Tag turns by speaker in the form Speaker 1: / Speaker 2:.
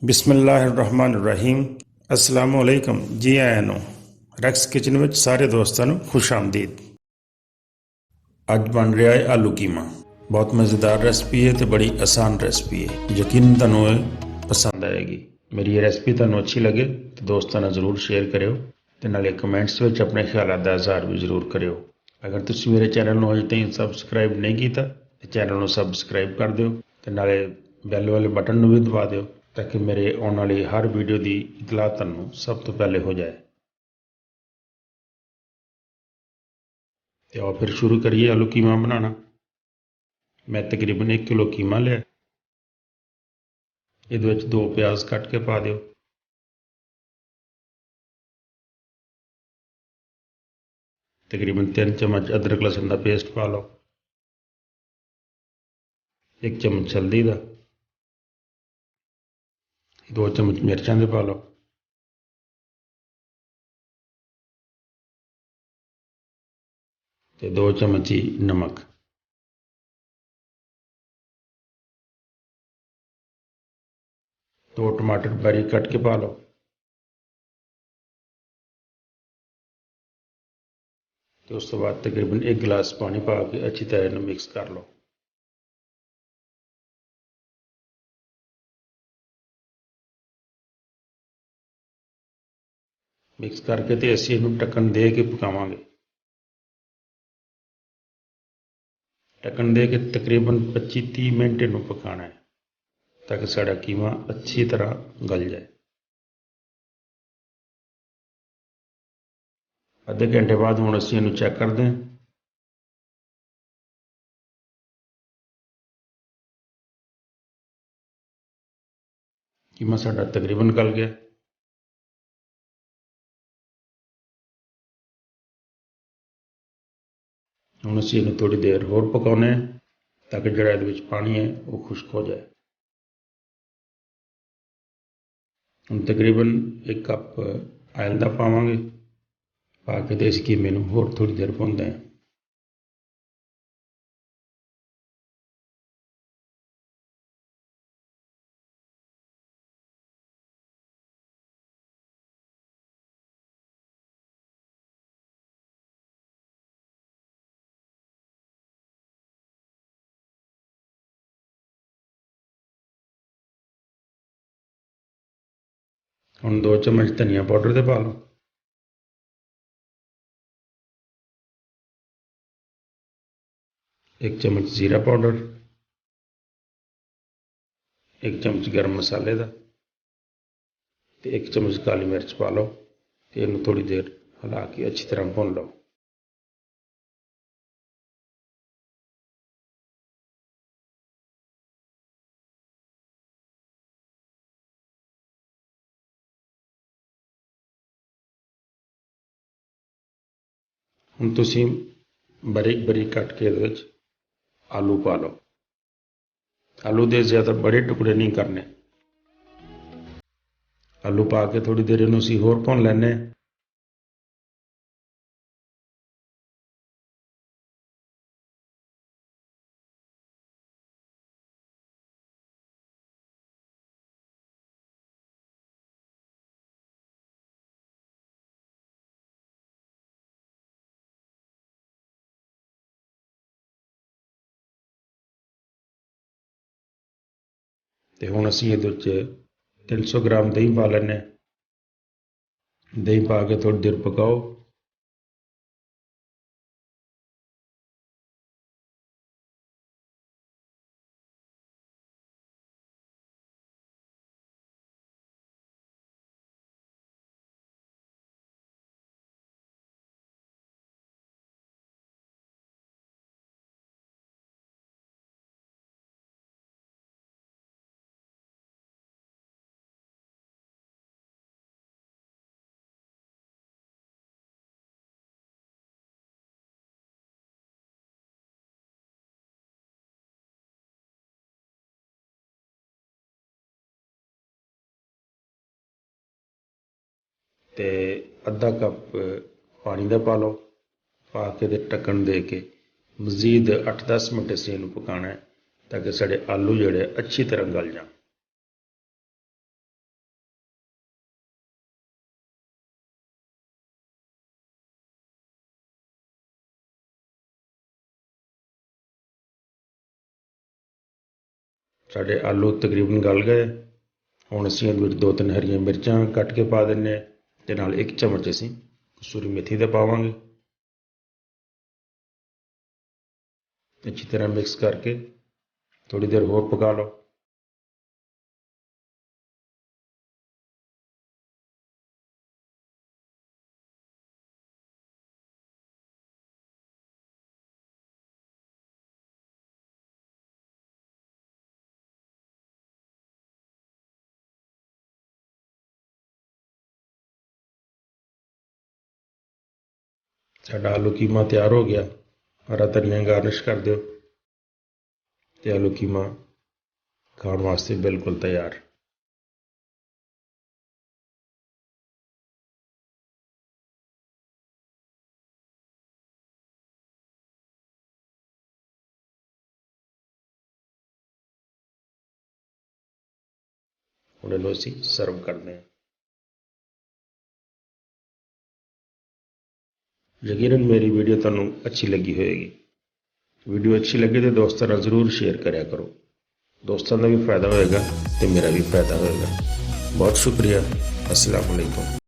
Speaker 1: ਬਿਸਮਿਲ੍ਲਾਹਿਰਰਹਿਮਾਨਿਰਰਹੀਮ। अस्सलाम वालेकुम जी आया ਨੂੰ ਰੈਕਸ ਕਿਚਨ ਵਿੱਚ ਸਾਰੇ ਦੋਸਤਾਂ ਨੂੰ ਖੁਸ਼ ਆਮਦੀਦ। ਅੱਜ ਬਣ ਰਿਹਾ ਹੈ ਆਲੂ ਕੀਮਾ। ਬਹੁਤ ਮਜ਼ੇਦਾਰ ਰੈਸਪੀ ਹੈ ਤੇ ਬੜੀ ਆਸਾਨ ਰੈਸਪੀ ਹੈ। ਯਕੀਨਨ ਤੁਹਾਨੂੰ ਇਹ ਪਸੰਦ ਆਏਗੀ। ਮੇਰੀ ਇਹ ਰੈਸਪੀ ਤੁਹਾਨੂੰ ਅੱਛੀ ਲੱਗੇ ਤਾਂ ਦੋਸਤਾਂ ਨਾਲ ਜ਼ਰੂਰ ਸ਼ੇਅਰ ਕਰਿਓ ਤੇ ਨਾਲੇ ਕਮੈਂਟਸ ਵਿੱਚ ਆਪਣੇ ਖਿਆਲਾਂ ਦਾ ਇਜ਼ਹਾਰ ਵੀ ਜ਼ਰੂਰ ਕਰਿਓ। ਅਗਰ ਤੁਸੀਂ ਮੇਰੇ ਚੈਨਲ ਨੂੰ ਅਜੇ ਤਾਈਂ ਸਬਸਕ੍ਰਾਈਬ ਨਹੀਂ ਕੀਤਾ ਤਾਂ ਚੈਨਲ ਨੂੰ ਸਬਸਕ੍ਰਾਈਬ ਕਰ ਦਿਓ ਤੇ ਨਾਲੇ ਬੈਲ ਵਾਲੇ ਬਟਨ ਨੂੰ ਵੀ ਦਬਾ ਦਿਓ ताकि मेरे आने वाली हर वीडियो की इतला तुहानूं सब तो पहले हो जाए। तो आओ फिर शुरू करिए आलू कीमा बनाना। मैं तकरीबन 1 किलो कीमा लिया। ये 2 प्याज कट के पा दिओ। तकरीबन 3 चम्मच अदरक लहसुन का पेस्ट पा लो। 1 चम्मच हल्दी का, 2 चम्मच मिर्चां दे पा लो, ते 2 चम्मच ही नमक। 2 टमाटर बारीक कट के पा लो। तो उस तो बाद तकरीबन 1 गिलास पानी पा के अच्छी तरह इन्हें मिक्स कर लो। मिक्स करके तो असीं इहनूं ढक्कन दे के पकावांगे। ढक्कन दे के तकरीबन 25-30 मिनट इनू पकाना है ताकि साड़ा कीमा अच्छी तरह गल जाए। आधे घंटे बाद हुण असीं इनू चैक करते हैं। कीमा साड़ा तकरीबन गल गया। हुण असीं इनू थोड़ी देर होर पकाउने ताकि जिहड़ा इहदे विच पानी है वो खुश्क हो जाए। हम तकरीबन 1 कप आयल का पावांगे। पा के तो इस कीमे नूं होर थोड़ी देर भुनदे हैं। हुण 2 चम्मच धनिया पाउडर दे पा लो। 1 चम्मच जीरा पाउडर, 1 चम्मच गर्म मसाले का, 1 चम्मच काली मिर्च पा लो। इनू थोड़ी देर हिला के अच्छी तरह भुन लो। हुण तुसीं बारीक बारीक कट के इहदे विच आलू पा लो। आलू दे ज़्यादा बड़े टुकड़े नहीं करने। आलू पा के थोड़ी देर इनू असीं होर भुन लैने। ते हुण असीं इहदे विच 300 ग्राम दही पा लैने। दही पा के थोड़ी देर पकाओ। ते अद्धा कप पानी का पा लो। पा के ते ढक्कन दे के मजीद 8-10 मिनट असीं इहनूं पकाना है ताकि साढ़े आलू जिहड़े अच्छी तरह गल जाण। ਸਾਡੇ ਆਲੂ ਤਕਰੀਬਨ ਗਲ ਗਏ। ਹੁਣ ਅਸੀਂ ਇਹਦੇ ਵਿੱਚ 2-3 ਹਰੀਆਂ ਮਿਰਚਾਂ ਕੱਟ ਕੇ ਪਾ ਦਿੰਦੇ ਹਾਂ ਅਤੇ ਨਾਲ 1 ਚਮਚ ਅਸੀਂ ਕਸੂਰੀ ਮੇਥੀ ਦਾ ਪਾਵਾਂਗੇ। ਅੱਛੀ ਤਰ੍ਹਾਂ ਮਿਕਸ ਕਰਕੇ ਥੋੜ੍ਹੀ ਦੇਰ ਹੋਰ ਪਕਾ ਲਓ। ਸਾਡਾ ਆਲੂ ਕੀਮਾ ਤਿਆਰ ਹੋ ਗਿਆ। ਹਰਾ ਧਨੀਆ ਗਾਰਨਿਸ਼ ਕਰ ਦਿਓ ਅਤੇ ਆਲੂ ਕੀਮਾ ਖਾਣ ਵਾਸਤੇ ਬਿਲਕੁਲ ਤਿਆਰ। ਹੁਣ ਇਹਨੂੰ ਅਸੀਂ ਸਰਵ ਕਰਦੇ ਹਾਂ। ਯਕੀਨਨ ਮੇਰੀ ਵੀਡੀਓ ਤੁਹਾਨੂੰ ਅੱਛੀ ਲੱਗੀ ਹੋਏਗੀ। ਵੀਡੀਓ ਅੱਛੀ ਲੱਗੇ ਤਾਂ ਦੋਸਤਾਂ ਨਾਲ ਜ਼ਰੂਰ ਸ਼ੇਅਰ ਕਰਿਆ ਕਰੋ। ਦੋਸਤਾਂ ਦਾ ਵੀ ਫਾਇਦਾ ਹੋਏਗਾ ਅਤੇ ਮੇਰਾ ਵੀ ਫਾਇਦਾ ਹੋਏਗਾ। ਬਹੁਤ ਸ਼ੁਕਰੀਆ। अस्सलाम वालेकुम।